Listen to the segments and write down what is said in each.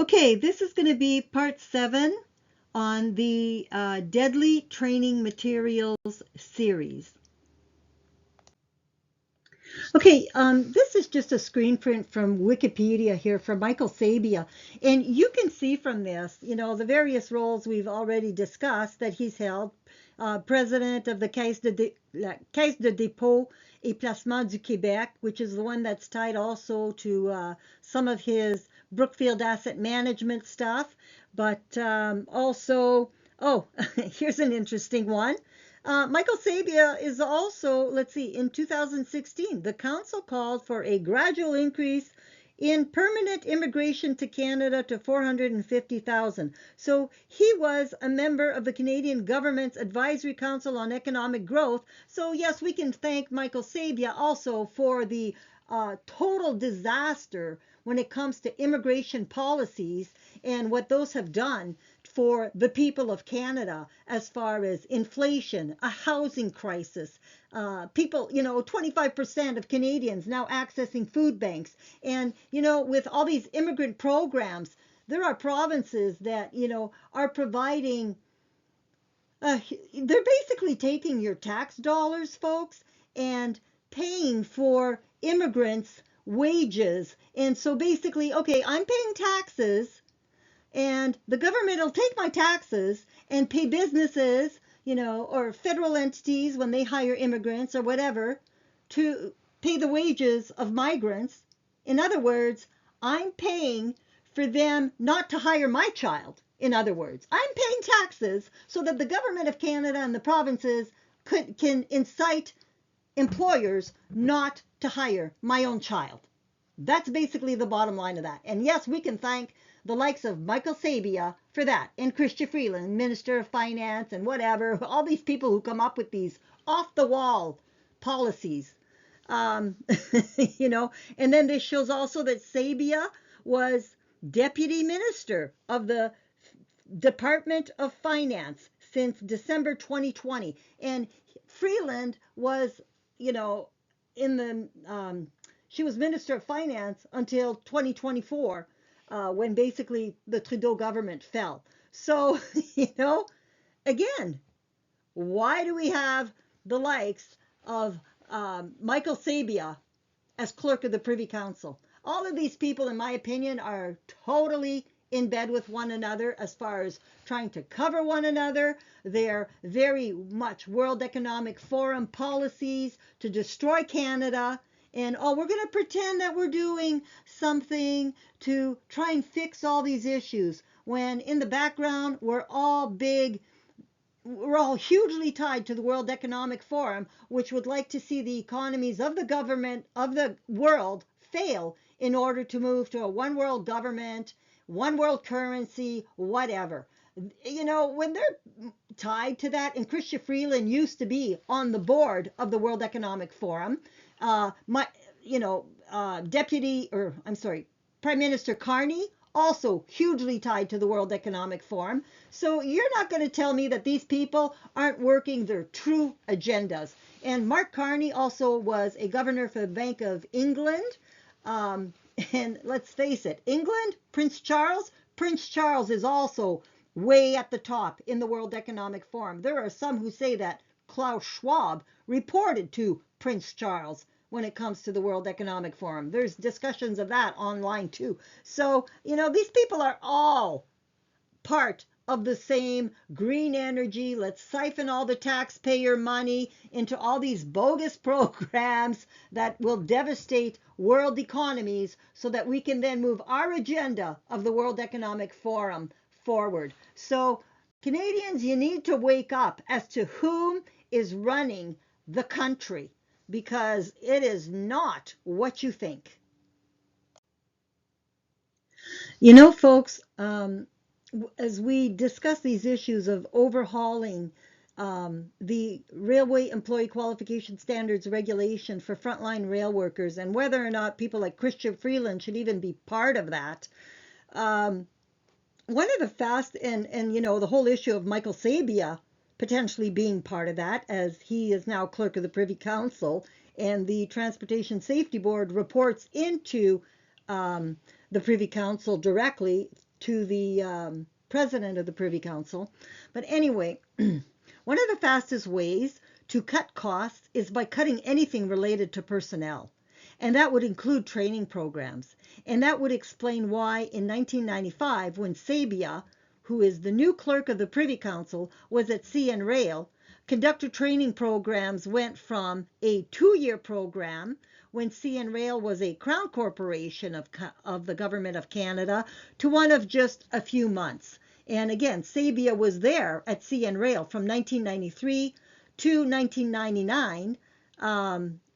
Okay, this is going to be part 7 on the Deadly Training Materials series. Okay, this is just a screen print from Wikipedia here from Michael Sabia. And you can see from this, the various roles we've already discussed that he's held. President of the Caisse de dépôt et placement du Québec, which is the one that's tied also to some of his Brookfield Asset Management stuff. But also, oh, here's an interesting one. Michael Sabia is also, let's see, in 2016, the council called for a gradual increase in permanent immigration to Canada to 450,000. So he was a member of the Canadian government's Advisory Council on Economic Growth. So yes, we can thank Michael Sabia also for the total disaster when it comes to immigration policies and what those have done for the people of Canada as far as inflation, a housing crisis, people, 25% of Canadians now accessing food banks. And, with all these immigrant programs, there are provinces that, are providing, they're basically taking your tax dollars, folks, and paying for immigrants' wages. And so basically, okay, I'm paying taxes and the government will take my taxes and pay businesses, or federal entities when they hire immigrants or whatever to pay the wages of migrants. In other words, I'm paying for them not to hire my child. In other words, I'm paying taxes so that the government of Canada and the provinces can incite employers not to hire my own child. That's basically the bottom line of that. And yes, we can thank the likes of Michael Sabia for that, and Chrystia Freeland, Minister of Finance, and whatever, all these people who come up with these off-the-wall policies. And then this shows also that Sabia was Deputy Minister of the Department of Finance since December 2020. And Freeland was, in the she was Minister of Finance until 2024, when basically the Trudeau government fell. So, again, why do we have the likes of Michael Sabia as clerk of the Privy Council? All of these people, in my opinion, are totally in bed with one another as far as trying to cover one another. They're very much World Economic Forum policies to destroy Canada. And we're going to pretend that we're doing something to try and fix all these issues when in the background we're all hugely tied to the World Economic Forum, which would like to see the economies of the government of the world fail in order to move to a one world government, one world currency, whatever. When they're tied to that, and Chrystia Freeland used to be on the board of the World Economic Forum, Prime Minister Carney, also hugely tied to the World Economic Forum. So you're not going to tell me that these people aren't working their true agendas. And Mark Carney also was a governor for the Bank of England. And let's face it, England, Prince Charles is also way at the top in the World Economic Forum. There are some who say that Klaus Schwab reported to Prince Charles when it comes to the World Economic Forum. There's discussions of that online too. So, these people are all part of the same green energy. Let's siphon all the taxpayer money into all these bogus programs that will devastate world economies so that we can then move our agenda of the World Economic Forum forward. So, Canadians, you need to wake up as to whom is running the country, because it is not what you think. Folks, as we discuss these issues of overhauling the Railway Employee Qualification Standards regulation for frontline rail workers, and whether or not people like Chrystia Freeland should even be part of that, one of the the whole issue of Michael Sabia potentially being part of that, as he is now clerk of the Privy Council, and the Transportation Safety Board reports into the Privy Council directly to the president of the Privy Council. But anyway, one of the fastest ways to cut costs is by cutting anything related to personnel. And that would include training programs. And that would explain why in 1995, when Sabia, who is the new clerk of the Privy Council, was at CN Rail, conductor training programs went from a 2-year program when CN Rail was a Crown Corporation of the Government of Canada to one of just a few months. And again, Sabia was there at CN Rail from 1993 to 1999.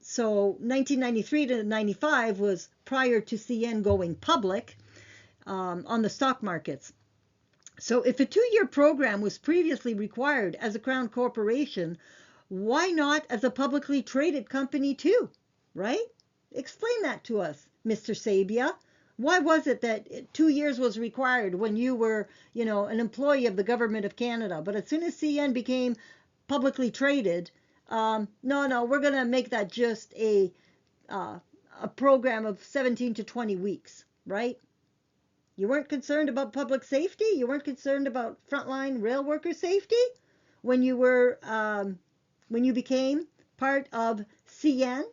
So 1993 to 95 was prior to CN going public on the stock markets. So if a 2-year program was previously required as a Crown Corporation, why not as a publicly traded company too, right? Explain that to us, Mr. Sabia. Why was it that 2 years was required when you were, an employee of the Government of Canada, but as soon as CN became publicly traded, no, we're going to make that just a program of 17 to 20 weeks, right? You weren't concerned about public safety? You weren't concerned about frontline rail worker safety when you became part of CN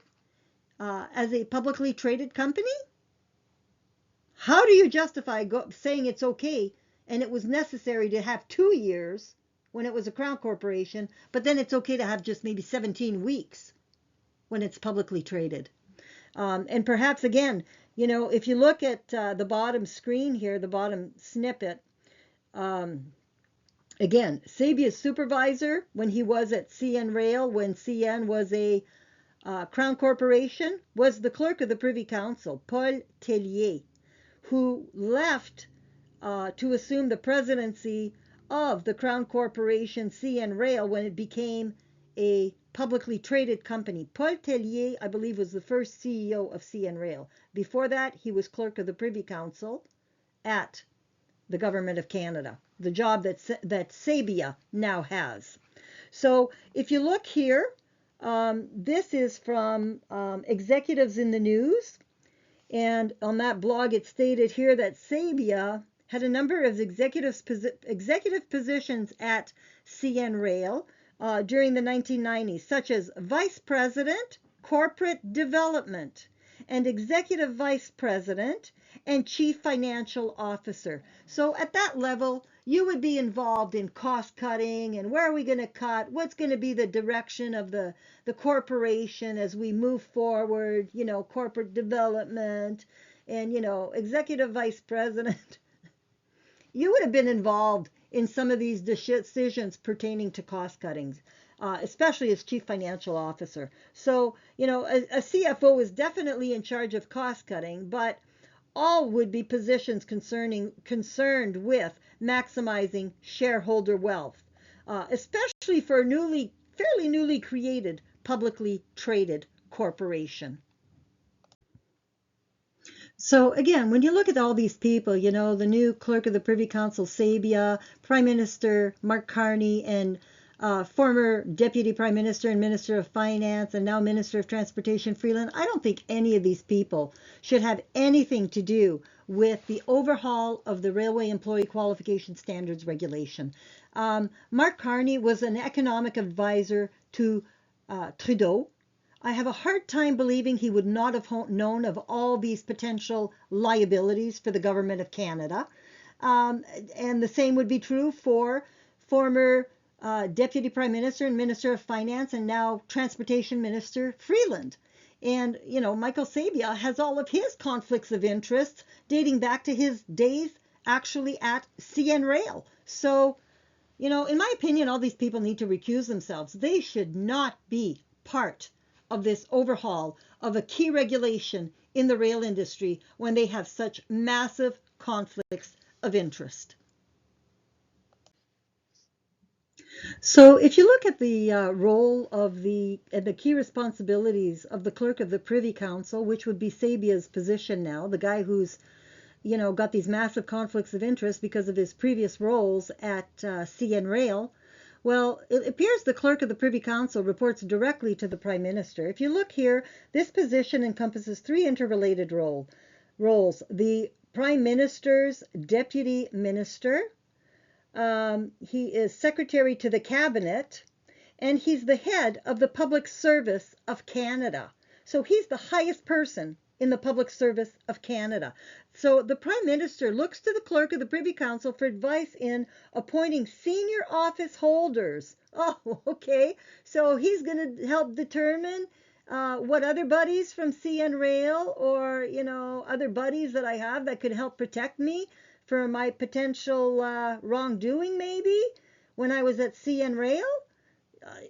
as a publicly traded company? How do you justify saying it's okay and it was necessary to have 2 years when it was a Crown Corporation, but then it's okay to have just maybe 17 weeks when it's publicly traded? And perhaps again, if you look at the bottom screen here, the bottom snippet, again, Sabia's supervisor when he was at CN Rail, when CN was a Crown Corporation, was the clerk of the Privy Council, Paul Tellier, who left to assume the presidency of the Crown Corporation CN Rail when it became a publicly traded company. Paul Tellier, I believe, was the first CEO of CN Rail. Before that, he was clerk of the Privy Council at the Government of Canada, the job that Sabia now has. So if you look here, this is from Executives in the News. And on that blog, it stated here that Sabia had a number of executive positions at CN Rail during the 1990s, such as Vice President, Corporate Development, and Executive Vice President and Chief Financial Officer. So at that level, you would be involved in cost cutting and where are we going to cut, what's going to be the direction of the corporation as we move forward, corporate development and, Executive Vice President. You would have been involved in some of these decisions pertaining to cost cuttings, especially as Chief Financial Officer. So, a CFO is definitely in charge of cost cutting, but all would be positions concerned with maximizing shareholder wealth, especially for a fairly newly created publicly traded corporation. So again, when you look at all these people, the new clerk of the Privy Council, Sabia, Prime Minister Mark Carney, and former Deputy Prime Minister and Minister of Finance, and now Minister of Transportation, Freeland, I don't think any of these people should have anything to do with the overhaul of the Railway Employee Qualification Standards Regulation. Mark Carney was an economic advisor to Trudeau. I have a hard time believing he would not have known of all these potential liabilities for the Government of Canada. And the same would be true for former Deputy Prime Minister and Minister of Finance and now Transportation Minister Freeland. And, Michael Sabia has all of his conflicts of interest dating back to his days actually at CN Rail. So, in my opinion, all these people need to recuse themselves. They should not be part of this overhaul of a key regulation in the rail industry when they have such massive conflicts of interest. So if you look at the role of the key responsibilities of the clerk of the Privy Council, which would be Sabia's position now, the guy who's got these massive conflicts of interest because of his previous roles at CN Rail, well, it appears the clerk of the Privy Council reports directly to the Prime Minister. If you look here, this position encompasses 3 interrelated roles. The Prime Minister's Deputy Minister. He is Secretary to the Cabinet, and he's the head of the Public Service of Canada. So he's the highest person in the Public Service of Canada. So the Prime Minister looks to the Clerk of the Privy Council for advice in appointing senior office holders. Oh, okay. So he's going to help determine what other buddies from CN Rail or, other buddies that I have that could help protect me for my potential wrongdoing maybe when I was at CN Rail.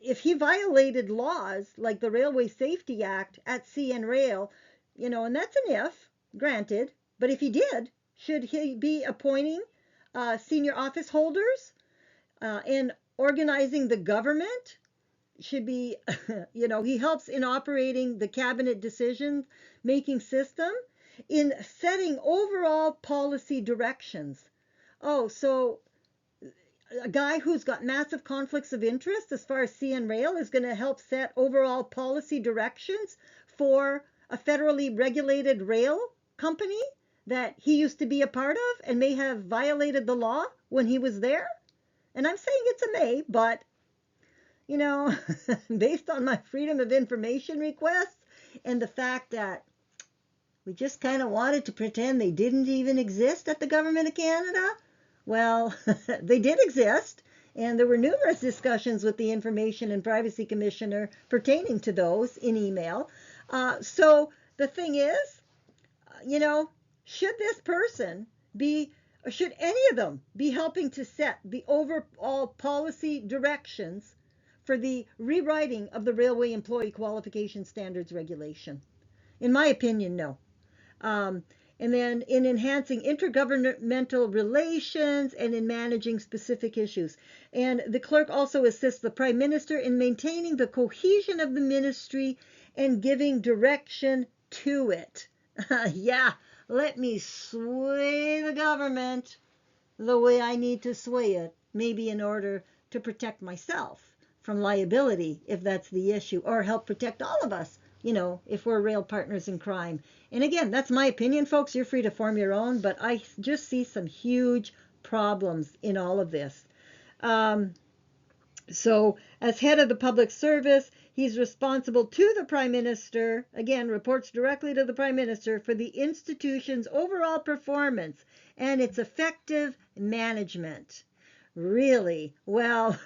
If he violated laws like the Railway Safety Act at CN Rail, and that's an if, granted, but if he did, should he be appointing senior office holders and organizing the government? Should be, he helps in operating the cabinet decision making system, in setting overall policy directions. Oh, so a guy who's got massive conflicts of interest as far as CN Rail is going to help set overall policy directions for a federally regulated rail company that he used to be a part of and may have violated the law when he was there. And I'm saying it's a may, but based on my freedom of information requests and the fact that we just kind of wanted to pretend they didn't even exist at the Government of Canada, well, they did exist, and there were numerous discussions with the Information and Privacy Commissioner pertaining to those in email. So the thing is, should this person be, or should any of them be helping to set the overall policy directions for the rewriting of the Railway Employee Qualification Standards Regulation? In my opinion, no. And then in enhancing intergovernmental relations and in managing specific issues. And the clerk also assists the Prime Minister in maintaining the cohesion of the ministry and giving direction to it. Yeah, let me sway the government the way I need to sway it, maybe in order to protect myself from liability, if that's the issue, or help protect all of us, if we're rail partners in crime. And again, that's my opinion, folks. You're free to form your own, but I just see some huge problems in all of this. So as head of the public service, he's responsible to the Prime Minister, again, reports directly to the Prime Minister for the institution's overall performance and its effective management. Really? Well,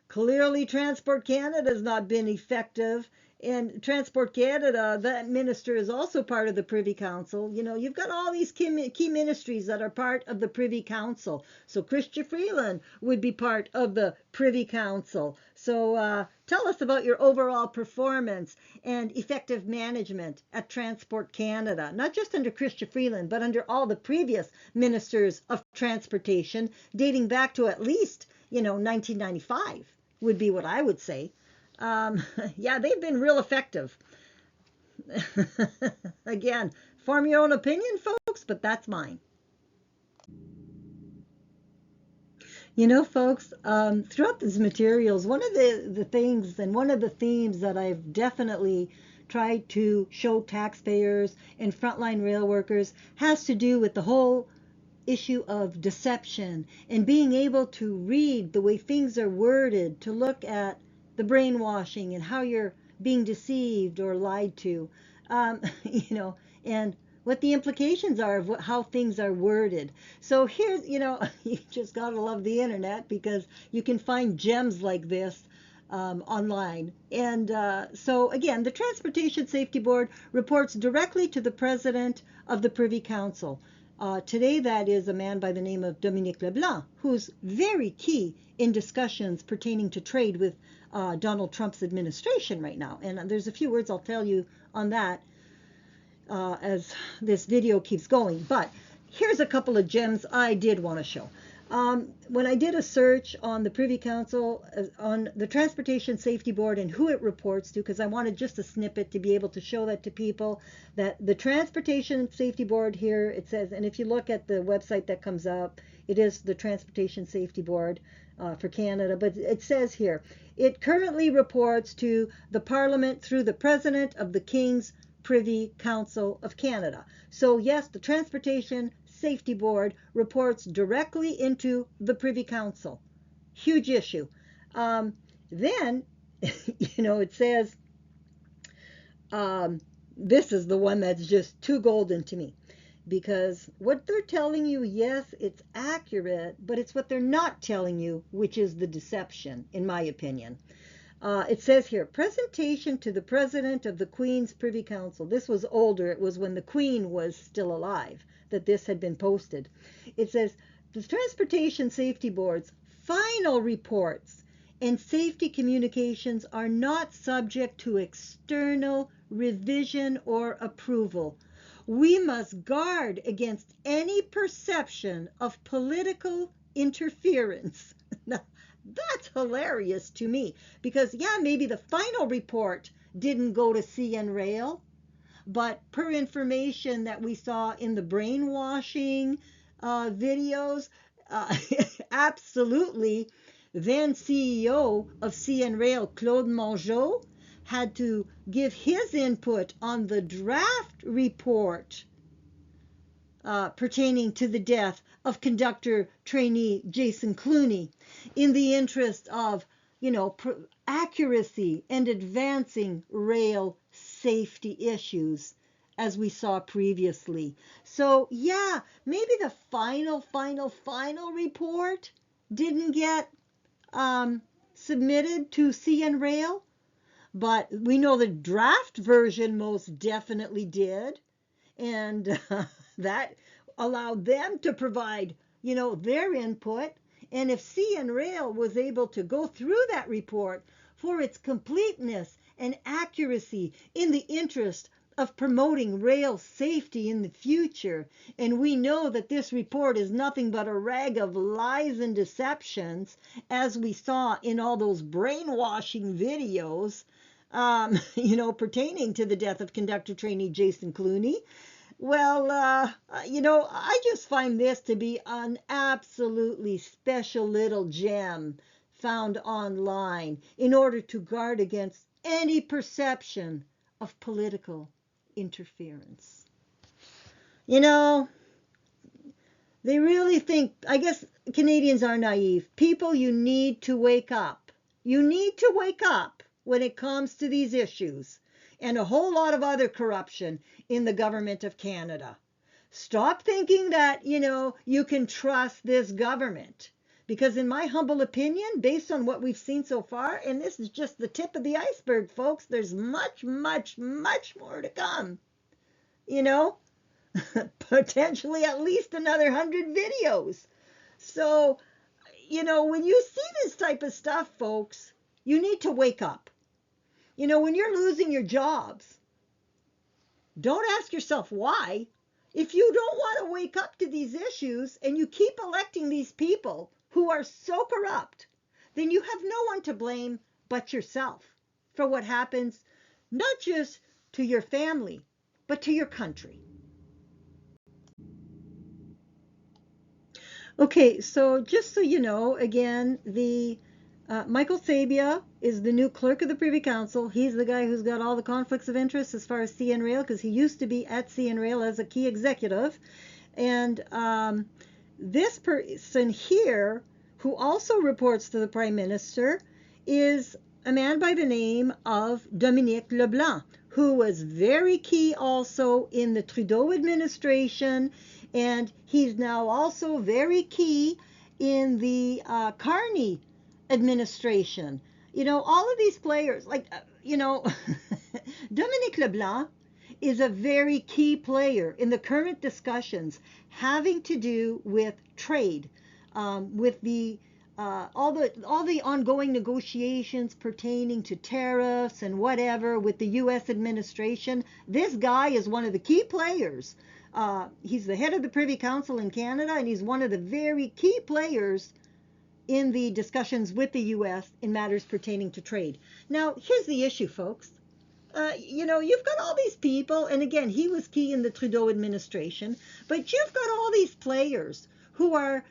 clearly Transport Canada has not been effective. And Transport Canada, that minister is also part of the Privy Council. You've got all these key ministries that are part of the Privy Council. So Chrystia Freeland would be part of the Privy Council. So tell us about your overall performance and effective management at Transport Canada, not just under Chrystia Freeland, but under all the previous ministers of transportation, dating back to at least, 1995 would be what I would say. Yeah, they've been real effective. Again, form your own opinion, folks, but that's mine. Folks, throughout these materials, one of the things and one of the themes that I've definitely tried to show taxpayers and frontline rail workers has to do with the whole issue of deception and being able to read the way things are worded, to look at the brainwashing and how you're being deceived or lied to, and what the implications are of how things are worded. So here's, you just gotta love the internet because you can find gems like this online. And so again, the Transportation Safety Board reports directly to the President of the Privy Council. Today, that is a man by the name of Dominique Leblanc, who's very key in discussions pertaining to trade with Donald Trump's administration right now. And there's a few words I'll tell you on that as this video keeps going. But here's a couple of gems I did want to show. When I did a search on the Privy Council, on the Transportation Safety Board and who it reports to, because I wanted just a snippet to be able to show that to people, that the Transportation Safety Board here, it says, and if you look at the website that comes up, it is the Transportation Safety Board for Canada, but it says here, it currently reports to the Parliament through the President of the King's Privy Council of Canada. So yes, the Transportation Safety Board reports directly into the Privy Council. Huge issue. Then, it says, um, this is the one that's just too golden to me, because what they're telling you, yes, it's accurate, but it's what they're not telling you, which is the deception, in my opinion. It says here, presentation to the President of the Queen's Privy Council. This was older. It was when the Queen was still alive that this had been posted. It says, the Transportation Safety Board's final reports and safety communications are not subject to external revision or approval. We must guard against any perception of political interference. Now, that's hilarious to me, because yeah, maybe the final report didn't go to CN Rail, but per information that we saw in the brainwashing videos, uh, absolutely, then CEO of CN Rail, Claude Mongeau, had to give his input on the draft report pertaining to the death of conductor trainee Jason Clooney, in the interest of, accuracy and advancing rail safety issues, as we saw previously. So yeah, maybe the final report didn't get submitted to CN Rail, but we know the draft version most definitely did, and that allowed them to provide, their input. And if CN Rail was able to go through that report for its completeness and accuracy in the interest of promoting rail safety in the future, and we know that this report is nothing but a rag of lies and deceptions, as we saw in all those brainwashing videos, pertaining to the death of conductor trainee Jason Clooney. Well, I just find this to be an absolutely special little gem found online in order to guard against any perception of political interference. You know, they really think, I guess Canadians are naive. People, you need to wake up. You need to wake up when it comes to these issues and a whole lot of other corruption in the government of Canada. Stop thinking that, you can trust this government. Because in my humble opinion, based on what we've seen so far, and this is just the tip of the iceberg, folks, there's much, much, much more to come. Potentially at least another 100 videos. So, when you see this type of stuff, folks, you need to wake up. When you're losing your jobs, don't ask yourself why. If you don't want to wake up to these issues and you keep electing these people who are so corrupt, then you have no one to blame but yourself for what happens, not just to your family, but to your country. Okay, so just so you know, again, the Michael Sabia is the new clerk of the Privy Council. He's the guy who's got all the conflicts of interest as far as CN Rail, because he used to be at CN Rail as a key executive. And this person here, who also reports to the Prime Minister, is a man by the name of Dominique Leblanc, who was very key also in the Trudeau administration, and he's now also very key in the Carney administration. All of these players, like, Dominique Leblanc is a very key player in the current discussions having to do with trade, with the all the ongoing negotiations pertaining to tariffs and whatever with the U.S. administration. This guy is one of the key players. He's the head of the Privy Council in Canada, and he's one of the very key players in the discussions with the U.S. in matters pertaining to trade. Now, here's the issue, folks. You've got all these people, and again, he was key in the Trudeau administration, but you've got all these players who are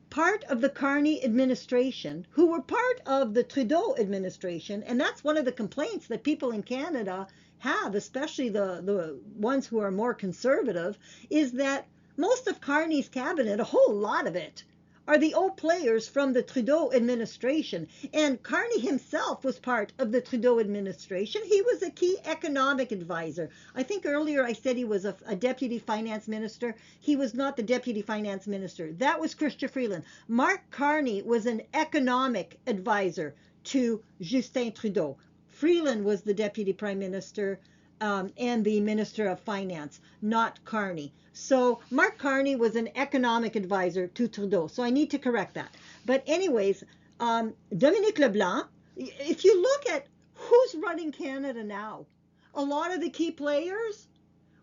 part of the Carney administration, who were part of the Trudeau administration, and that's one of the complaints that people in Canada have, especially the ones who are more conservative, is that most of Carney's cabinet, a whole lot of it, are the old players from the Trudeau administration. And Carney himself was part of the Trudeau administration. He was a key economic advisor. I think earlier I said he was a deputy finance minister. He was not the deputy finance minister. That was Chrystia Freeland. Mark Carney was an economic advisor to Justin Trudeau. Freeland was the deputy prime minister and the minister of finance, not Carney. So Mark Carney was an economic advisor to Trudeau. So I need to correct that. But anyways, Dominique Leblanc, if you look at who's running Canada now, a lot of the key players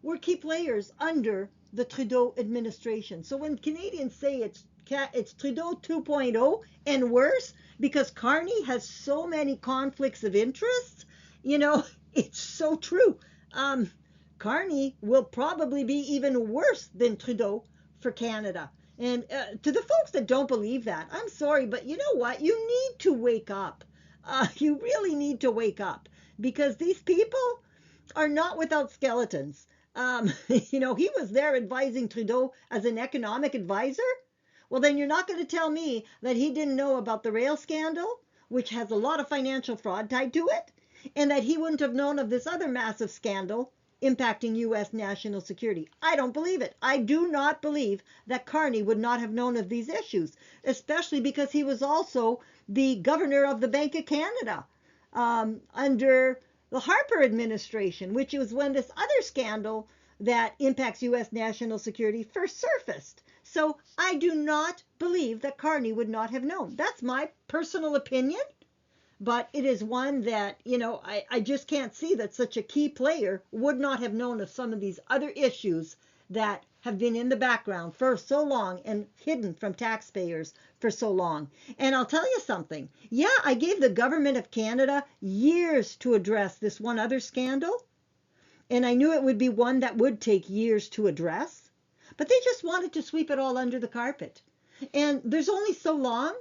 were key players under the Trudeau administration. So when Canadians say it's Trudeau 2.0 and worse because Carney has so many conflicts of interest, you know, it's so true. Carney will probably be even worse than Trudeau for Canada. And to the folks that don't believe that, I'm sorry, but you know what? You need to wake up. You really need to wake up because these people are not without skeletons. You know, he was there advising Trudeau as an economic advisor. Well, then you're not going to tell me that he didn't know about the rail scandal, which has a lot of financial fraud tied to it, and that he wouldn't have known of this other massive scandal impacting U.S. national security. I don't believe it. I do not believe that Carney would not have known of these issues, especially because he was also the governor of the Bank of Canada under the Harper administration, which was when this other scandal that impacts U.S. national security first surfaced. So I do not believe that Carney would not have known. That's my personal opinion. But it is one that, you know, I just can't see that such a key player would not have known of some of these other issues that have been in the background for so long and hidden from taxpayers for so long. And I'll tell you something. Yeah, I gave the government of Canada years to address this one other scandal. And I knew it would be one that would take years to address. But they just wanted to sweep it all under the carpet. And there's only so long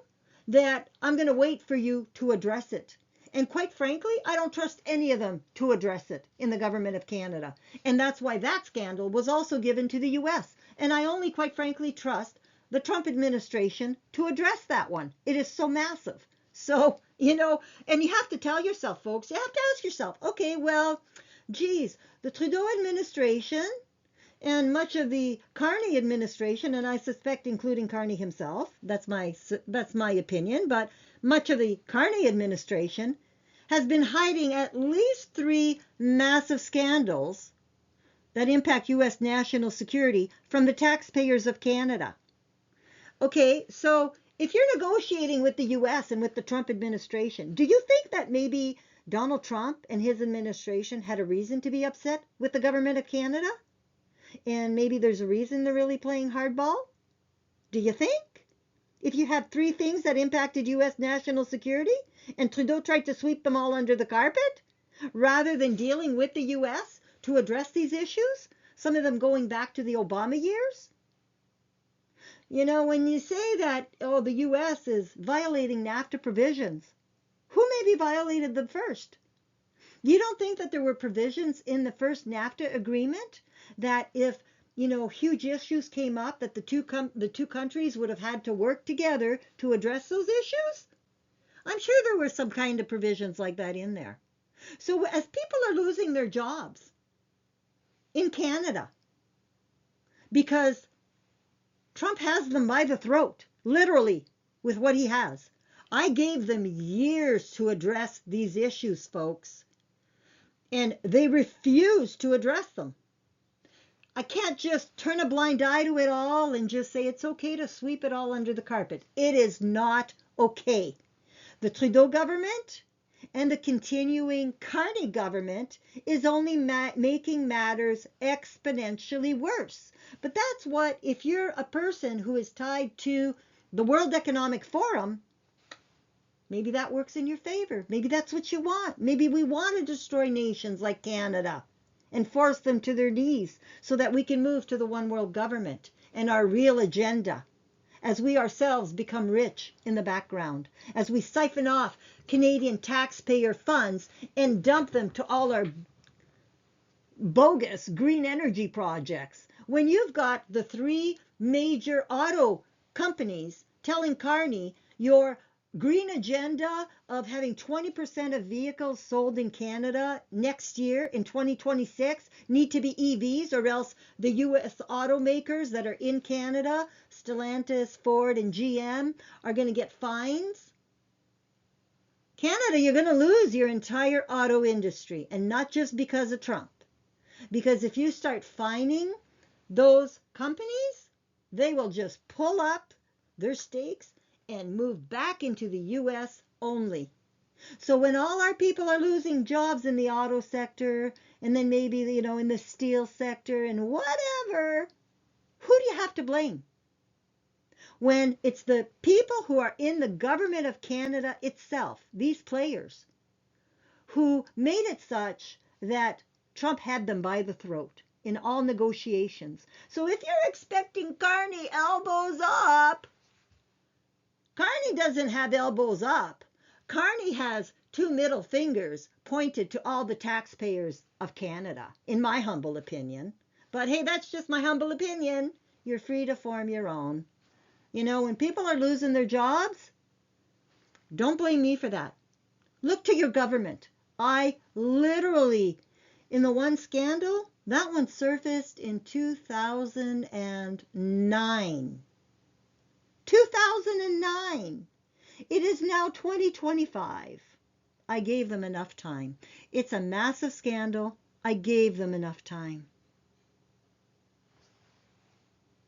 that I'm going to wait for you to address it. And quite frankly, I don't trust any of them to address it in the government of Canada. And that's why that scandal was also given to the US. And I only, quite frankly, trust the Trump administration to address that one. It is so massive. So, you know, and you have to tell yourself, folks, you have to ask yourself, okay, well, geez, the Trudeau administration and much of the Carney administration, and I suspect including Carney himself, that's my opinion, but much of the Carney administration has been hiding at least 3 massive scandals that impact U.S. national security from the taxpayers of Canada. Okay, so if you're negotiating with the U.S. and with the Trump administration, do you think that maybe Donald Trump and his administration had a reason to be upset with the government of Canada? And maybe there's a reason they're really playing hardball? Do you think? If you have 3 things that impacted U.S. national security and Trudeau tried to sweep them all under the carpet rather than dealing with the U.S. to address these issues, some of them going back to the Obama years? You know, when you say that, oh, the U.S. is violating NAFTA provisions, who maybe violated them first? You don't think that there were provisions in the first NAFTA agreement that if, you know, huge issues came up that the two countries would have had to work together to address those issues? I'm sure there were some kind of provisions like that in there. So as people are losing their jobs in Canada because Trump has them by the throat, literally, with what he has. I gave them years to address these issues, folks. And they refuse to address them. I can't just turn a blind eye to it all and just say it's okay to sweep it all under the carpet. It is not okay. The Trudeau government and the continuing Carney government is only making matters exponentially worse. But that's what, if you're a person who is tied to the World Economic Forum, maybe that works in your favor. Maybe that's what you want. Maybe we want to destroy nations like Canada and force them to their knees so that we can move to the one world government and our real agenda as we ourselves become rich in the background, as we siphon off Canadian taxpayer funds and dump them to all our bogus green energy projects when you've got the three major auto companies telling Carney your green agenda of having 20% of vehicles sold in Canada next year in 2026 need to be EVs, or else the US automakers that are in Canada, Stellantis, Ford, and GM, are going to get fines. Canada, you're going to lose your entire auto industry, and not just because of Trump. Because if you start fining those companies, they will just pull up their stakes and move back into the US only. So when all our people are losing jobs in the auto sector, and then maybe, in the steel sector and whatever, who do you have to blame? When it's the people who are in the government of Canada itself, these players, who made it such that Trump had them by the throat in all negotiations. So if you're expecting Carney elbows up, Carney doesn't have elbows up. Carney has two middle fingers pointed to all the taxpayers of Canada, in my humble opinion. But hey, that's just my humble opinion. You're free to form your own. When people are losing their jobs, don't blame me for that. Look to your government. I literally, in the one scandal, that one surfaced in 2009. 2009. It is now 2025. I gave them enough time. It's a massive scandal. I gave them enough time.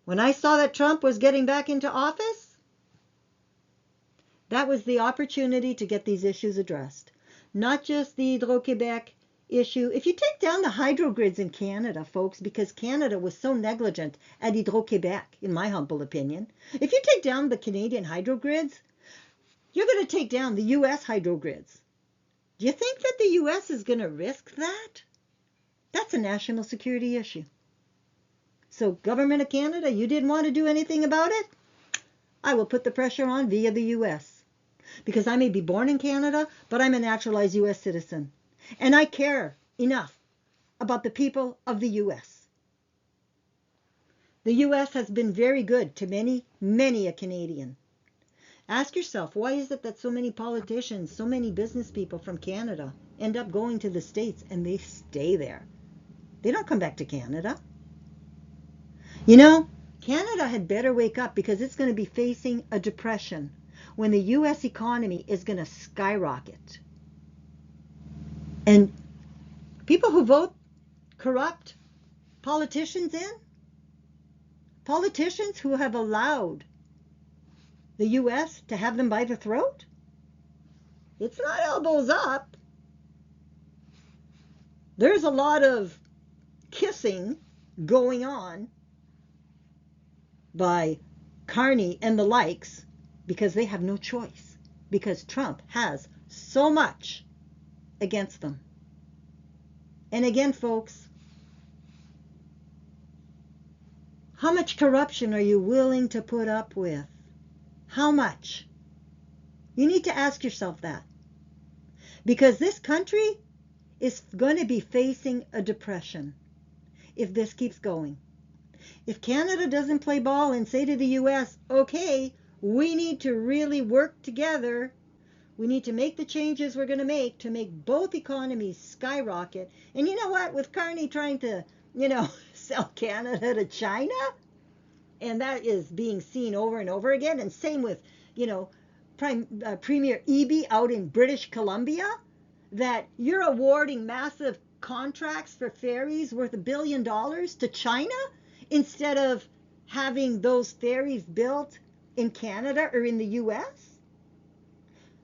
When I saw that Trump was getting back into office, that was the opportunity to get these issues addressed. Not just the Hydro-Québec issue. If you take down the hydro grids in Canada, folks, because Canada was so negligent at Hydro-Québec, in my humble opinion, if you take down the Canadian hydro grids, you're going to take down the U.S. hydro grids. Do you think that the U.S. is going to risk that? That's a national security issue. So, Government of Canada, you didn't want to do anything about it? I will put the pressure on via the U.S. Because I may be born in Canada, but I'm a naturalized U.S. citizen. And I care enough about the people of the U.S. The U.S. has been very good to many, many a Canadian. Ask yourself, why is it that so many politicians, so many business people from Canada end up going to the States and they stay there? They don't come back to Canada. Canada had better wake up, because it's going to be facing a depression when the U.S. economy is going to skyrocket. And people who vote corrupt politicians in, politicians who have allowed the U.S. to have them by the throat, it's not elbows up. There's a lot of kissing going on by Carney and the likes, because they have no choice, because Trump has so much against them. And again, folks, how much corruption are you willing to put up with? How much? You need to ask yourself that. Because this country is going to be facing a depression if this keeps going. If Canada doesn't play ball and say to the U.S., okay, we need to really work together, we need to make the changes we're going to make both economies skyrocket. And you know what? With Carney trying to, sell Canada to China, and that is being seen over and over again, and same with, Premier Eby out in British Columbia, that you're awarding massive contracts for ferries worth $1 billion to China instead of having those ferries built in Canada or in the U.S.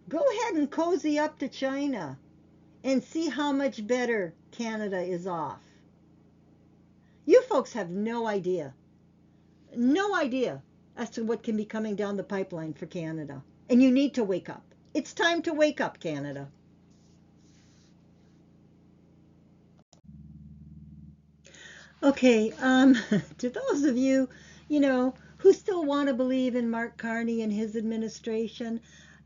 Go ahead and cozy up to China and see how much better Canada is off. You folks have no idea as to what can be coming down the pipeline for Canada. And you need to wake up. It's time to wake up, Canada. Okay, to those of you, who still want to believe in Mark Carney and his administration,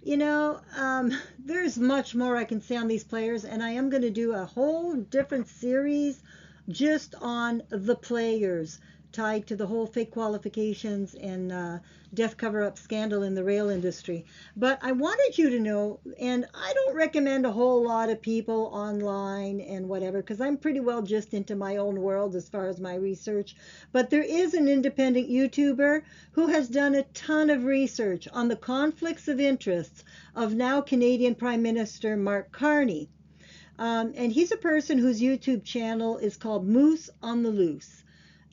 there's much more I can say on these players, and I am going to do a whole different series just on the players tied to the whole fake qualifications and death cover-up scandal in the rail industry. But I wanted you to know, and I don't recommend a whole lot of people online and whatever, because I'm pretty well just into my own world as far as my research. But there is an independent YouTuber who has done a ton of research on the conflicts of interests of now Canadian Prime Minister Mark Carney. And he's a person whose YouTube channel is called Moose on the Loose.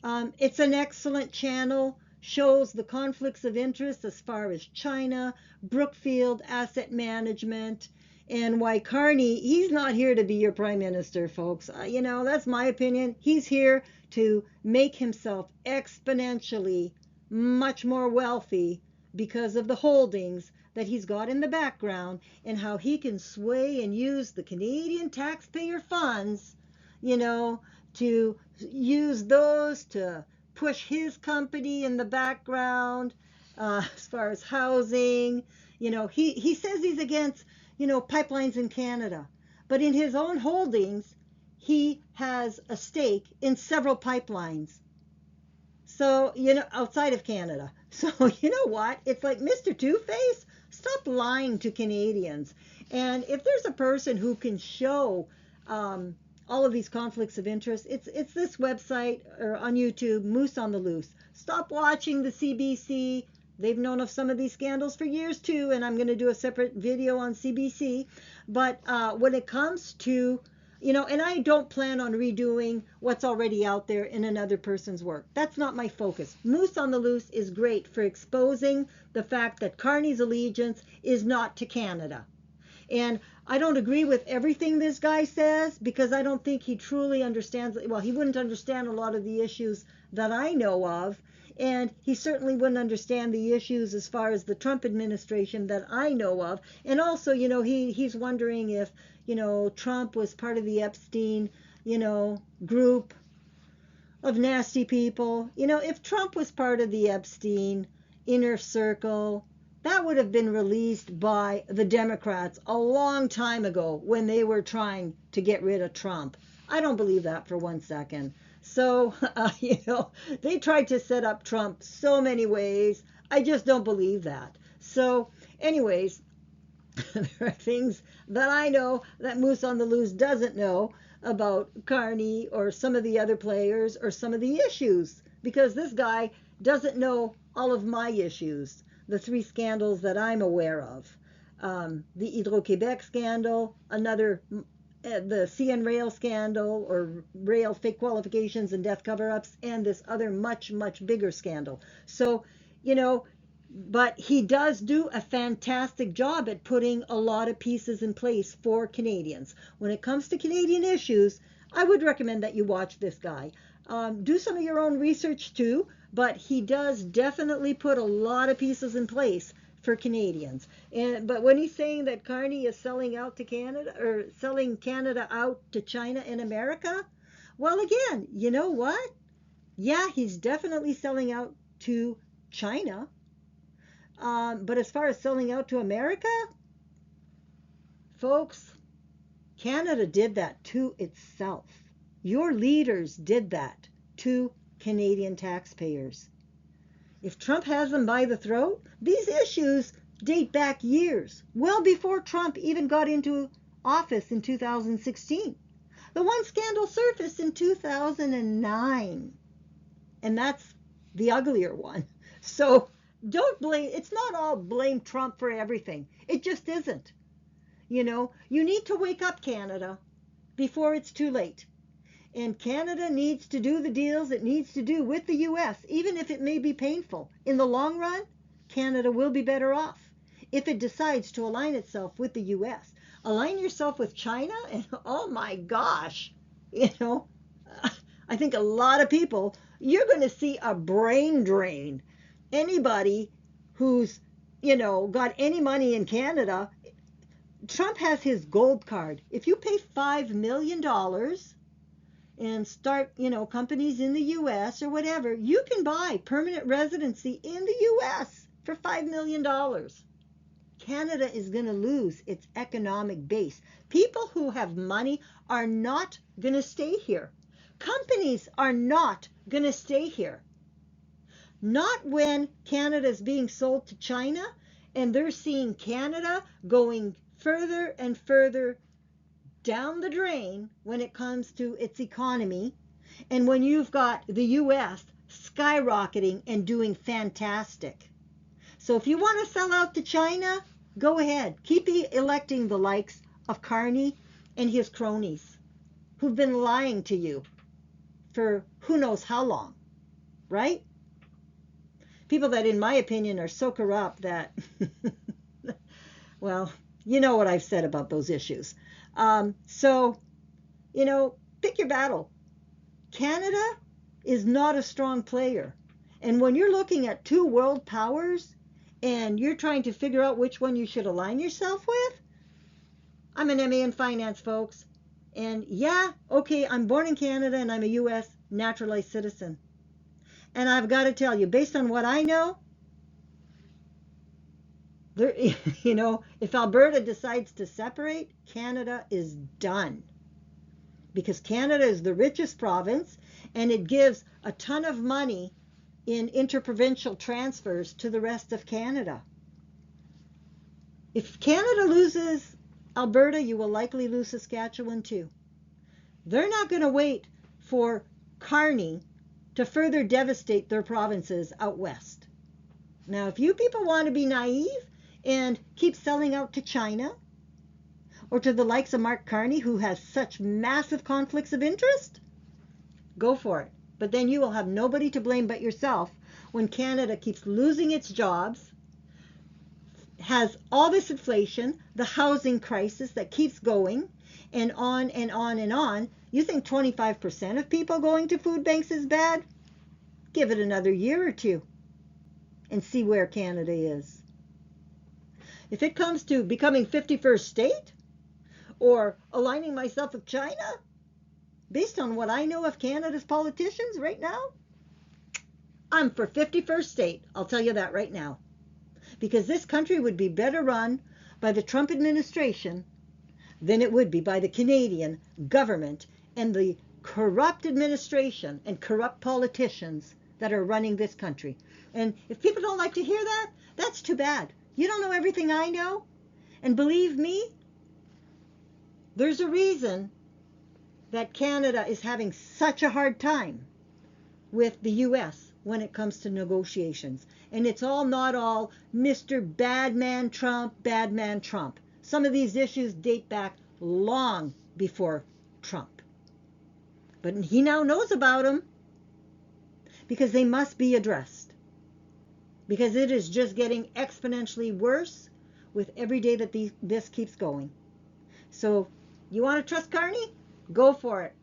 It's an excellent channel, shows the conflicts of interest as far as China, Brookfield Asset Management, and why Carney, he's not here to be your prime minister, folks. That's my opinion. He's here to make himself exponentially much more wealthy because of the holdings that he's got in the background and how he can sway and use the Canadian taxpayer funds, to use those to push his company in the background as far as housing. He says he's against, pipelines in Canada, but in his own holdings, he has a stake in several pipelines. So, outside of Canada. So, you know what? It's like Mr. Two-Face, stop lying to Canadians. And if there's a person who can show all of these conflicts of interest, it's this website or on YouTube, Moose on the Loose. Stop watching the CBC. They've known of some of these scandals for years too, and I'm going to do a separate video on CBC. But when it comes to and I don't plan on redoing what's already out there in another person's work. That's not my focus. Moose on the Loose is great for exposing the fact that Carney's allegiance is not to Canada. And I don't agree with everything this guy says because I don't think he truly understands. Well, he wouldn't understand a lot of the issues that I know of. And he certainly wouldn't understand the issues as far as the Trump administration that I know of. And also, he's wondering if, Trump was part of the Epstein, group of nasty people. If Trump was part of the Epstein inner circle, that would have been released by the Democrats a long time ago when they were trying to get rid of Trump. I don't believe that for one second. So, they tried to set up Trump so many ways. I just don't believe that. So, anyways, there are things that I know that Moose on the Loose doesn't know about Carney or some of the other players or some of the issues, because this guy doesn't know all of my issues, the 3 scandals that I'm aware of. The Hydro-Québec scandal, the CN Rail scandal, or rail fake qualifications and death cover-ups, and this other much, much bigger scandal. So, but he does do a fantastic job at putting a lot of pieces in place for Canadians. When it comes to Canadian issues, I would recommend that you watch this guy. Do some of your own research too, but he does definitely put a lot of pieces in place for Canadians. But when he's saying that Carney is selling out to Canada, or selling Canada out to China and America, well, again, you know what? Yeah, he's definitely selling out to China. But as far as selling out to America, folks, Canada did that to itself. Your leaders did that to Canadian taxpayers. If Trump has them by the throat, these issues date back years, well before Trump even got into office in 2016. The one scandal surfaced in 2009, and that's the uglier one. So don't blame, it's not all blame Trump for everything. It just isn't. You need to wake up, Canada, before it's too late. And Canada needs to do the deals it needs to do with the U.S., even if it may be painful. In the long run, Canada will be better off if it decides to align itself with the U.S. Align yourself with China, and oh my gosh, I think a lot of people, you're going to see a brain drain. Anybody who's, got any money in Canada, Trump has his gold card. If you pay $5 million and start, companies in the U.S. or whatever, you can buy permanent residency in the U.S. for $5 million. Canada is going to lose its economic base. People who have money are not going to stay here. Companies are not going to stay here. Not when Canada is being sold to China and they're seeing Canada going further and further down the drain when it comes to its economy, and when you've got the US skyrocketing and doing fantastic. So if you want to sell out to China, go ahead. Keep electing the likes of Carney and his cronies who've been lying to you for who knows how long, right? People that, in my opinion, are so corrupt that, well, you know what I've said about those issues. So, pick your battle. Canada is not a strong player. And when you're looking at two world powers and you're trying to figure out which one you should align yourself with, I'm an MA in finance, folks. And yeah, okay, I'm born in Canada and I'm a US naturalized citizen. And I've got to tell you, based on what I know, there, if Alberta decides to separate, Canada is done. Because Canada is the richest province and it gives a ton of money in interprovincial transfers to the rest of Canada. If Canada loses Alberta, you will likely lose Saskatchewan too. They're not going to wait for Carney to further devastate their provinces out west. Now, if you people want to be naive and keep selling out to China or to the likes of Mark Carney, who has such massive conflicts of interest, go for it. But then you will have nobody to blame but yourself when Canada keeps losing its jobs, has all this inflation, the housing crisis that keeps going, and on and on and on. You think 25% of people going to food banks is bad? Give it another year or two and see where Canada is. If it comes to becoming 51st state or aligning myself with China, based on what I know of Canada's politicians right now, I'm for 51st state. I'll tell you that right now. Because this country would be better run by the Trump administration than it would be by the Canadian government and the corrupt administration and corrupt politicians that are running this country. And if people don't like to hear that, that's too bad. You don't know everything I know. And believe me, there's a reason that Canada is having such a hard time with the US when it comes to negotiations. And it's all not all Mr. Badman Trump, Badman Trump. Some of these issues date back long before Trump. But he now knows about them because they must be addressed. Because it is just getting exponentially worse with every day that this keeps going. So you want to trust Carney? Go for it.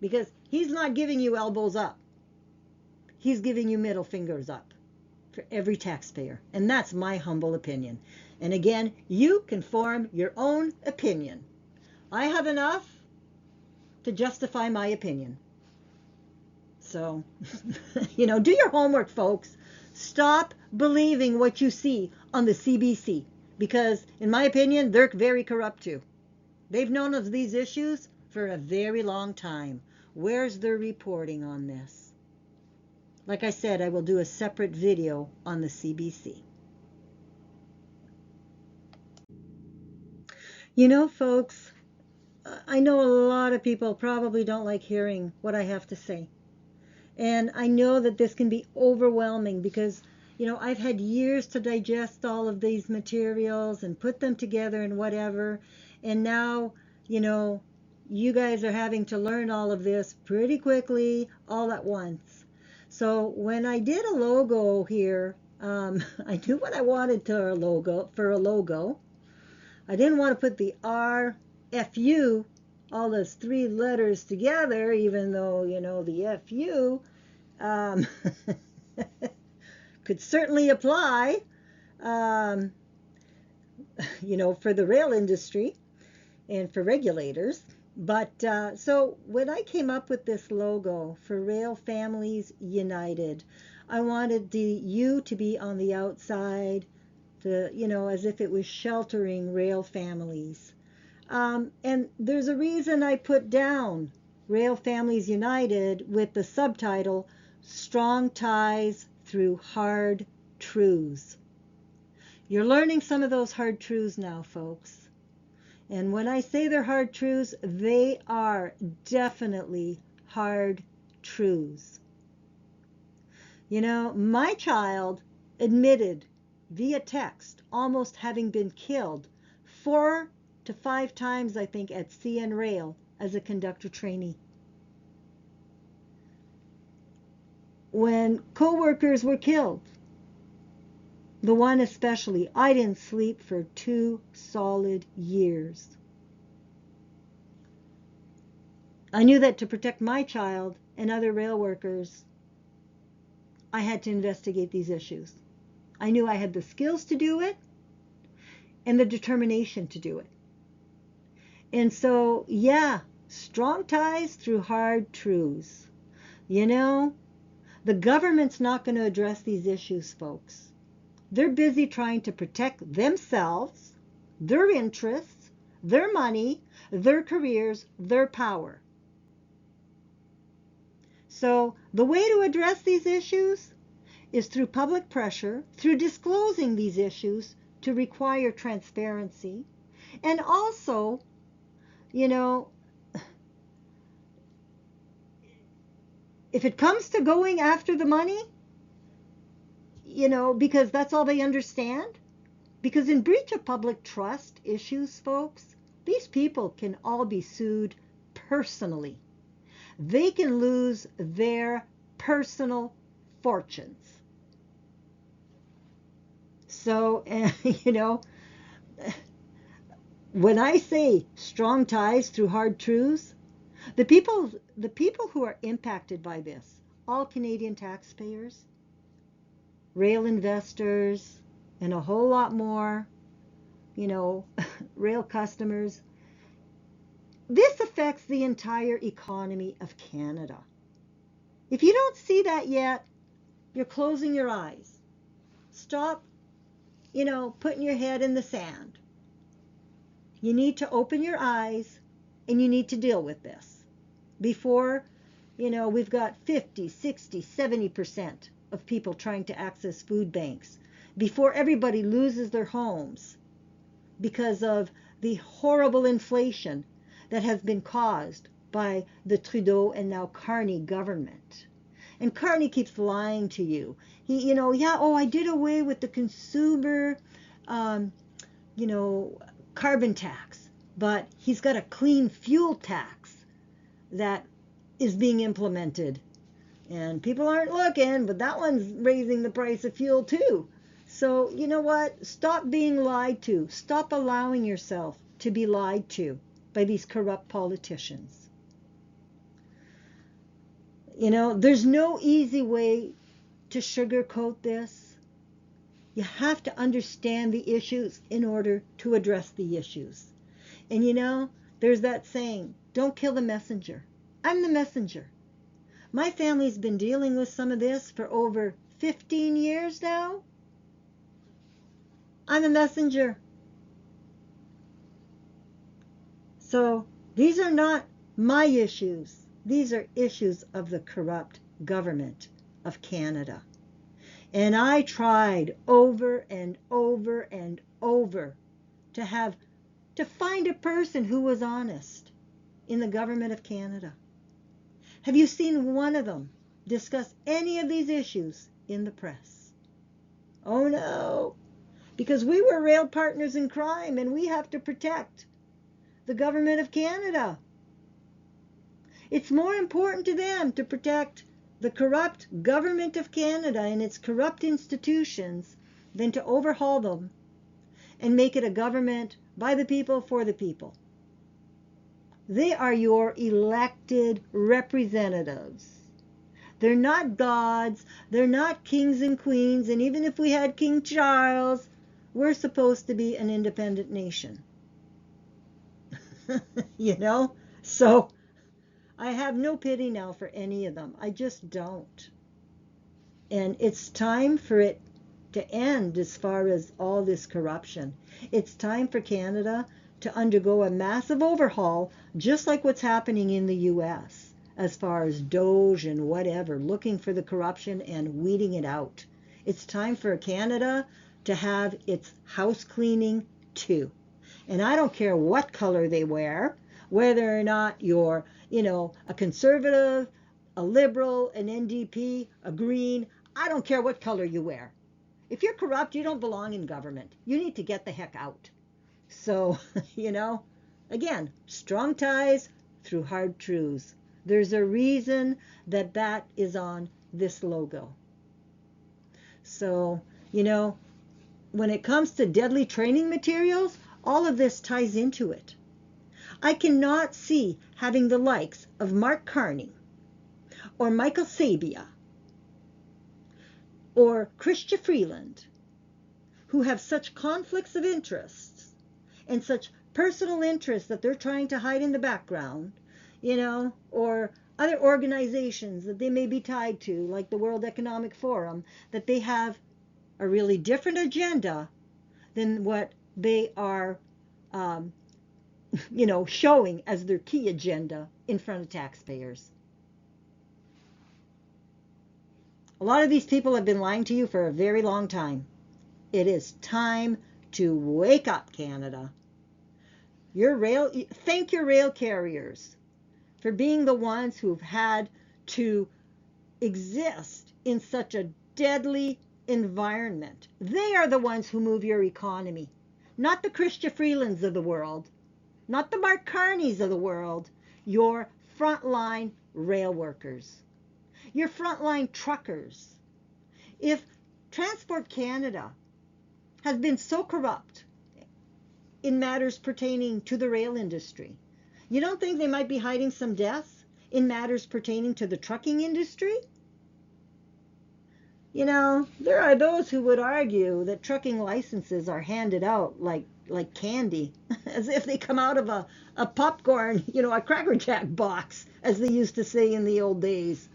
Because he's not giving you elbows up. He's giving you middle fingers up for every taxpayer. And that's my humble opinion. And again, you can form your own opinion. I have enough to justify my opinion. So, do your homework, folks. Stop believing what you see on the CBC. Because, in my opinion, they're very corrupt too. They've known of these issues for a very long time. Where's their reporting on this? Like I said, I will do a separate video on the CBC. Folks, I know a lot of people probably don't like hearing what I have to say. And I know that this can be overwhelming because, I've had years to digest all of these materials and put them together and whatever. And now, you guys are having to learn all of this pretty quickly all at once. So when I did a logo here, I knew what I wanted for a logo. I didn't want to put the RFU, all those three letters together, even though, the FU could certainly apply, for the rail industry and for regulators. But so when I came up with this logo for Rail Families United, I wanted the U to be on the outside, as if it was sheltering rail families. And there's a reason I put down Rail Families United with the subtitle, Strong Ties Through Hard Truths. You're learning some of those hard truths now, folks. And when I say they're hard truths, they are definitely hard truths. You know, my child admitted via text almost having been killed 4 to 5 times, I think, at CN Rail as a conductor trainee. When co-workers were killed, the one especially, I didn't sleep for 2 solid years. I knew that to protect my child and other rail workers, I had to investigate these issues. I knew I had the skills to do it and the determination to do it. And so, yeah, strong ties through hard truths. You know, the government's not going to address these issues, folks. They're busy trying to protect themselves, their interests, their money, their careers, their power. So the way to address these issues is through public pressure, through disclosing these issues to require transparency, and also, you know, if it comes to going after the money, you know, because that's all they understand, because in breach of public trust issues, folks, these people can all be sued personally. They can lose their personal fortunes. So, you know, when I say strong ties through hard truths, the people who are impacted by this, all Canadian taxpayers, rail investors, and a whole lot more, you know, rail customers, this affects the entire economy of Canada. If you don't see that yet, you're closing your eyes. Stop, you know, putting your head in the sand. You need to open your eyes and you need to deal with this before, you know, we've got 50, 60, 70% of people trying to access food banks, before everybody loses their homes because of the horrible inflation that has been caused by the Trudeau and now Carney government. And Carney keeps lying to you. He, you know, yeah, oh, I did away with the consumer, you know, carbon tax, but he's got a clean fuel tax that is being implemented. And people aren't looking, but that one's raising the price of fuel too. So, you know what? Stop being lied to. Stop allowing yourself to be lied to by these corrupt politicians. You know, there's no easy way to sugarcoat this. You have to understand the issues in order to address the issues. And you know, there's that saying, don't kill the messenger. I'm the messenger. My family's been dealing with some of this for over 15 years now. I'm a messenger. So these are not my issues. These are issues of the corrupt government of Canada. And I tried over and over and over to find a person who was honest in the government of Canada. Have you seen one of them discuss any of these issues in the press? Oh no, because we were rail partners in crime and we have to protect the government of Canada. It's more important to them to protect the corrupt government of Canada and its corrupt institutions than to overhaul them and make it a government by the people for the people. They are your elected representatives. They're not gods, they're not kings and queens, and even if we had King Charles, we're supposed to be an independent nation. You know? So I have no pity now for any of them. I just don't. And it's time for it to end as far as all this corruption. It's time for Canada to undergo a massive overhaul, just like what's happening in the US, as far as Doge and whatever, looking for the corruption and weeding it out. It's time for Canada to have its house cleaning too. And I don't care what color they wear, whether or not you're, a conservative, a liberal, an NDP, a green. I don't care what color you wear. If you're corrupt, you don't belong in government. You need to get the heck out. So, again, strong ties through hard truths. There's a reason that that is on this logo. So, when it comes to deadly training materials, all of this ties into it. I cannot see having the likes of Mark Carney or Michael Sabia or Chrystia Freeland, who have such conflicts of interests and such personal interests that they're trying to hide in the background, or other organizations that they may be tied to, like the World Economic Forum, that they have a really different agenda than what they are, showing as their key agenda in front of taxpayers. A lot of these people have been lying to you for a very long time. It is time to wake up, Canada. Thank your rail carriers for being the ones who've had to exist in such a deadly environment. They are the ones who move your economy, not the Chrystia Freelands of the world, not the Mark Carneys of the world, your frontline rail workers, your frontline truckers. If Transport Canada has been so corrupt in matters pertaining to the rail industry, you don't think they might be hiding some deaths in matters pertaining to the trucking industry? There are those who would argue that trucking licenses are handed out like candy, as if they come out of a popcorn, a Cracker Jack box, as they used to say in the old days.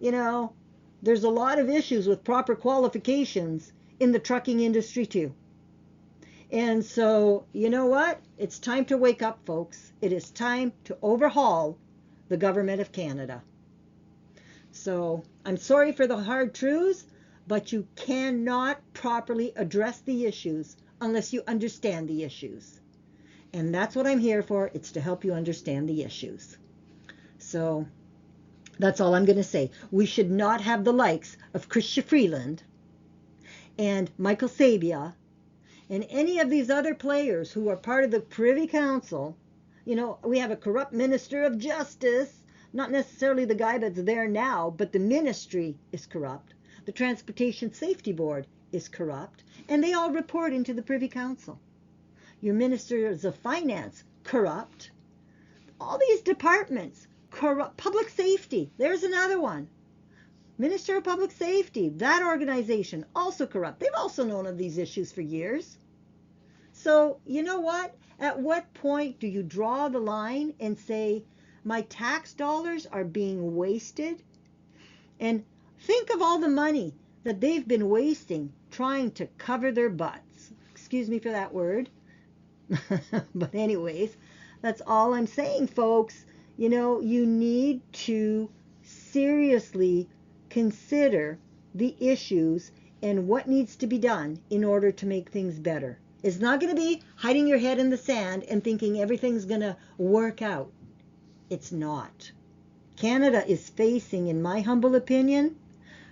There's a lot of issues with proper qualifications in the trucking industry too. And so, you know what? It's time to wake up, folks. It is time to overhaul the government of Canada. So, I'm sorry for the hard truths, but you cannot properly address the issues unless you understand the issues. And that's what I'm here for. It's to help you understand the issues. So, that's all I'm going to say. We should not have the likes of Chrystia Freeland and Michael Sabia and any of these other players who are part of the Privy Council. We have a corrupt Minister of Justice, not necessarily the guy that's there now, but the ministry is corrupt. The Transportation Safety Board is corrupt, and they all report into the Privy Council. Your Ministers of Finance, corrupt. All these departments, corrupt. Public Safety, there's another one. Minister of Public Safety, that organization, also corrupt. They've also known of these issues for years. So, you know what? At what point do you draw the line and say, my tax dollars are being wasted? And think of all the money that they've been wasting trying to cover their butts. Excuse me for that word. But anyways, that's all I'm saying, folks. You need to seriously consider the issues and what needs to be done in order to make things better. It's not going to be hiding your head in the sand and thinking everything's going to work out. It's not. Canada is facing, in my humble opinion,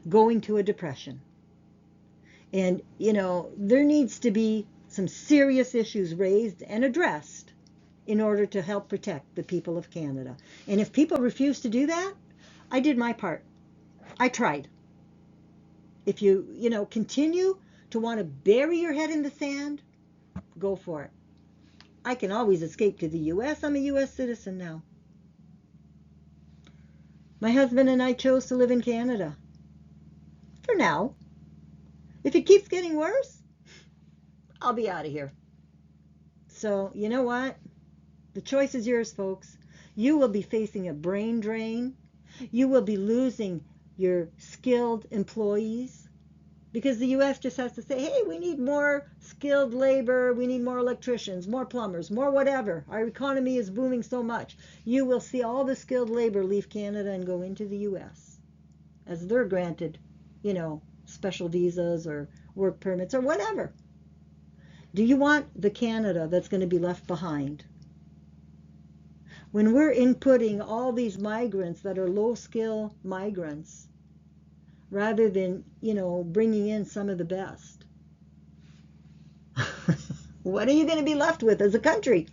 going to a depression. And, there needs to be some serious issues raised and addressed in order to help protect the people of Canada. And if people refuse to do that, I did my part. I tried. If you, continue to want to bury your head in the sand, go for it. I can always escape to the U.S. I'm a U.S. citizen now. My husband and I chose to live in Canada. For now. If it keeps getting worse, I'll be out of here. So, you know what? The choice is yours, folks. You will be facing a brain drain. You will be losing your skilled employees. because the US just has to say, hey, we need more skilled labor, we need more electricians, more plumbers, more whatever. Our economy is booming so much. You will see all the skilled labor leave Canada and go into the US as they're granted, special visas or work permits or whatever. Do you want the Canada that's going to be left behind? When we're inputting all these migrants that are low skill migrants, rather than, bringing in some of the best, what are you going to be left with as a country?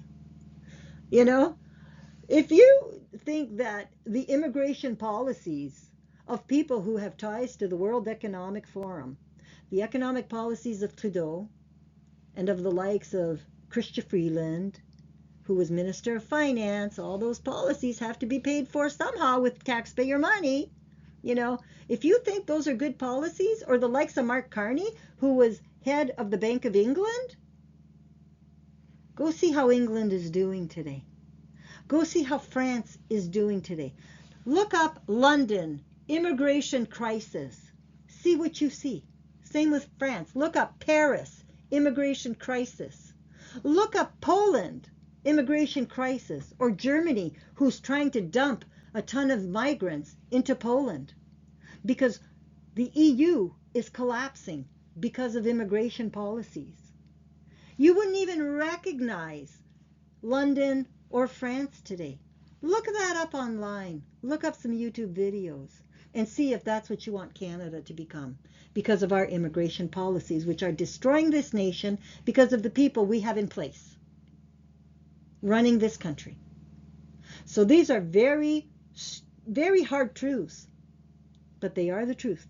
If you think that the immigration policies of people who have ties to the World Economic Forum, the economic policies of Trudeau, and of the likes of Chrystia Freeland, who was Minister of Finance, all those policies have to be paid for somehow with taxpayer money. If you think those are good policies, or the likes of Mark Carney, who was head of the Bank of England, go see how England is doing today. Go see how France is doing today. Look up London, immigration crisis. See what you see. Same with France. Look up Paris, immigration crisis. Look up Poland, immigration crisis. Or Germany, who's trying to dump a ton of migrants into Poland because the EU is collapsing because of immigration policies. You wouldn't even recognize London or France today. Look that up online. Look up some YouTube videos and see if that's what you want Canada to become, because of our immigration policies, which are destroying this nation because of the people we have in place running this country. So these are very, very hard truths, but they are the truth.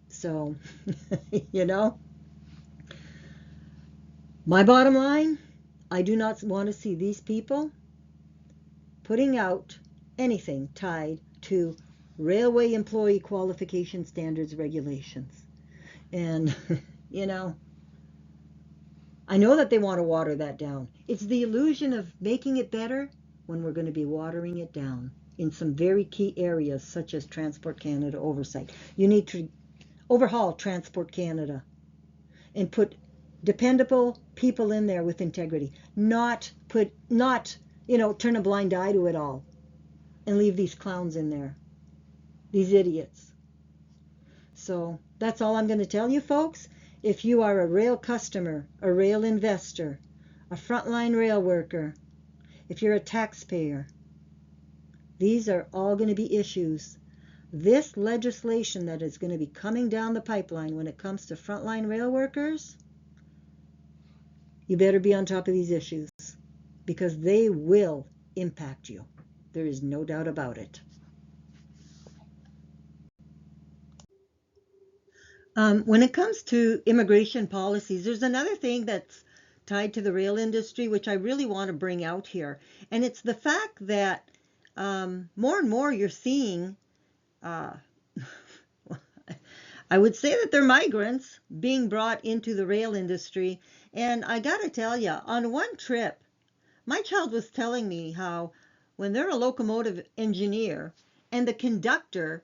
So, my bottom line, I do not want to see these people putting out anything tied to railway employee qualification standards regulations. And, I know that they want to water that down. It's the illusion of making it better when we're going to be watering it down in some very key areas, such as Transport Canada oversight. You need to overhaul Transport Canada and put dependable people in there with integrity, not turn a blind eye to it all and leave these clowns in there, these idiots. So that's all I'm going to tell you, folks. If you are a rail customer, a rail investor, a frontline rail worker, if you're a taxpayer, these are all going to be issues. This legislation that is going to be coming down the pipeline when it comes to frontline rail workers, you better be on top of these issues, because they will impact you. There is no doubt about it. When it comes to immigration policies, there's another thing that's tied to the rail industry, which I really want to bring out here. And it's the fact that more and more you're seeing, I would say that they're migrants being brought into the rail industry. And I got to tell you, on one trip, my child was telling me how when they're a locomotive engineer and the conductor,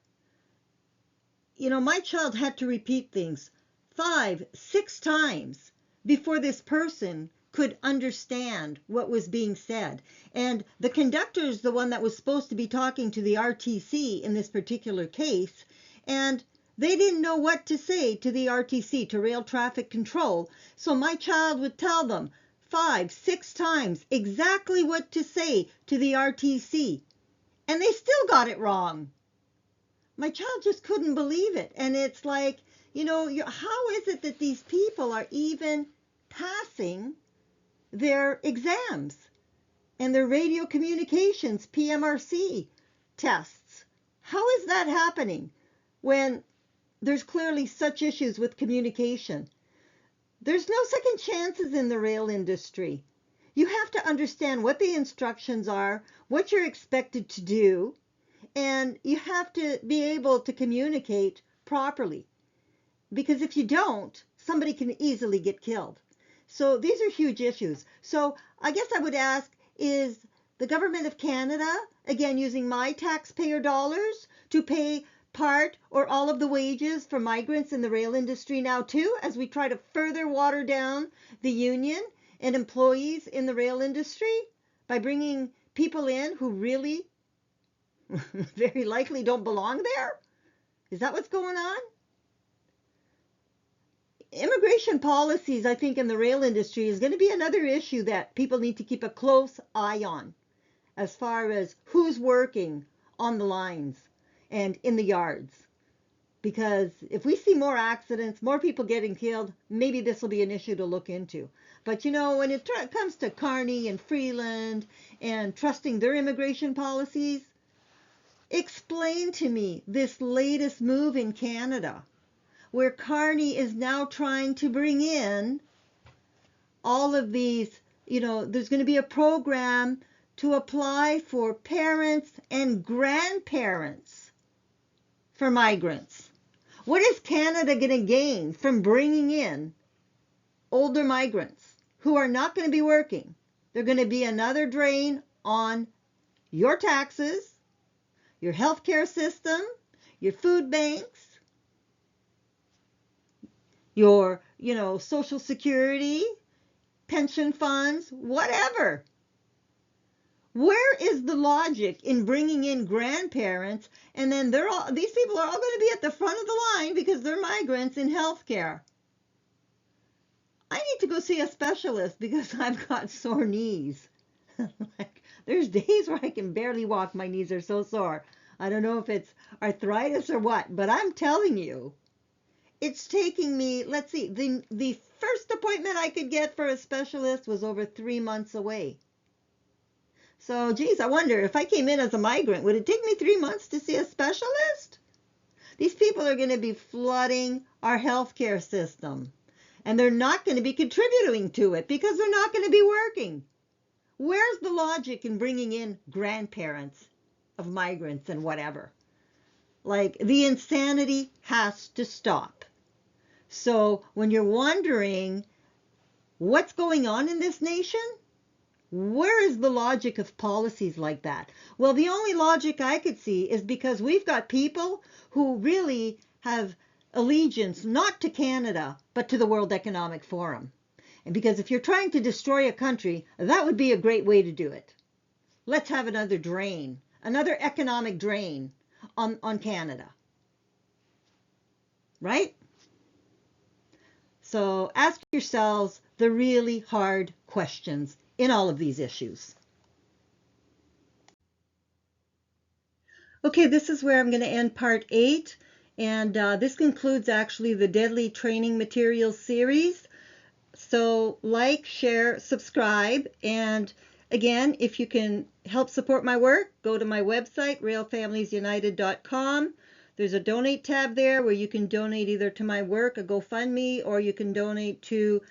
my child had to repeat things 5, 6 times before this person could understand what was being said. And the conductor is the one that was supposed to be talking to the RTC in this particular case, and they didn't know what to say to the RTC, to Rail Traffic Control. So my child would tell them 5, 6 times exactly what to say to the RTC, and they still got it wrong. My child just couldn't believe it. And it's like, how is it that these people are even passing their exams and their radio communications PMRC tests? How is that happening when there's clearly such issues with communication? There's no second chances in the rail industry. You have to understand what the instructions are, what you're expected to do, and you have to be able to communicate properly. Because if you don't, somebody can easily get killed. So these are huge issues. So I guess I would ask, is the government of Canada, again using my taxpayer dollars to pay part or all of the wages for migrants in the rail industry now too, as we try to further water down the union and employees in the rail industry by bringing people in who really very likely don't belong there? Is that what's going on? Immigration policies, I think, in the rail industry is going to be another issue that people need to keep a close eye on as far as who's working on the lines and in the yards. Because if we see more accidents, more people getting killed, maybe this will be an issue to look into. But you know, when it comes to Carney and Freeland and trusting their immigration policies, explain to me this latest move in Canada, where Carney is now trying to bring in all of these, there's going to be a program to apply for parents and grandparents for migrants. What is Canada going to gain from bringing in older migrants who are not going to be working? They're going to be another drain on your taxes, your healthcare system, your food banks, your, Social Security, pension funds, whatever. Where is the logic in bringing in grandparents and then these people are all going to be at the front of the line because they're migrants in healthcare? I need to go see a specialist because I've got sore knees. There's days where I can barely walk. My knees are so sore. I don't know if it's arthritis or what, but I'm telling you, it's taking me, let's see, the first appointment I could get for a specialist was over 3 months away. So, geez, I wonder if I came in as a migrant, would it take me 3 months to see a specialist? These people are going to be flooding our healthcare system, and they're not going to be contributing to it because they're not going to be working. Where's the logic in bringing in grandparents of migrants and whatever? Like, the insanity has to stop. So when you're wondering what's going on in this nation, where is the logic of policies like that? Well, the only logic I could see is because we've got people who really have allegiance not to Canada, but to the World Economic Forum. And because if you're trying to destroy a country, that would be a great way to do it. Let's have another drain, another economic drain on Canada. Right? So ask yourselves the really hard questions in all of these issues. Okay, this is where I'm going to end part 8. And this concludes actually the Deadly Training Materials series. So like, share, subscribe. And again, if you can help support my work, go to my website, railfamiliesunited.com. There's a donate tab there where you can donate either to my work, a GoFundMe, or you can donate to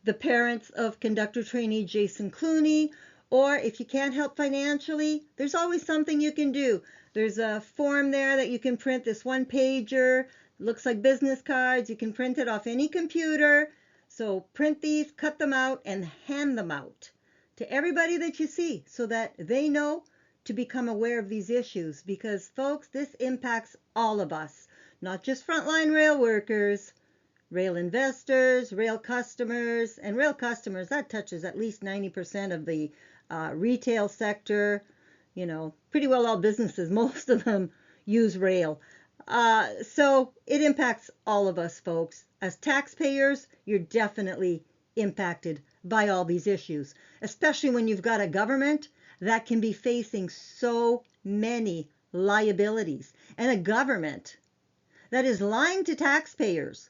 the parents of conductor trainee Jason Clooney. Or if you can't help financially, there's always something you can do. There's a form there that you can print, this one pager. It looks like business cards. You can print it off any computer. So print these, cut them out, and hand them out to everybody that you see so that they know to become aware of these issues. Because, folks, this impacts all of us, not just frontline rail workers, rail investors, rail customers, and rail customers, that touches at least 90% of the retail sector. Pretty well all businesses, most of them use rail. So it impacts all of us, folks. As taxpayers, you're definitely impacted by all these issues, especially when you've got a government that can be facing so many liabilities, and a government that is lying to taxpayers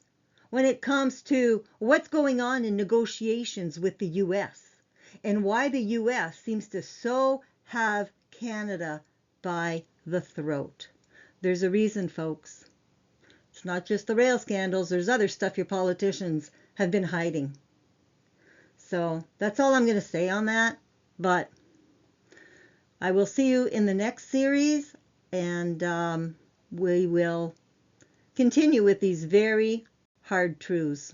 when it comes to what's going on in negotiations with the U.S. and why the U.S. seems to so have Canada by the throat. There's a reason, folks. It's not just the rail scandals. There's other stuff your politicians have been hiding. So that's all I'm going to say on that. But I will see you in the next series, and we will continue with these very hard truths.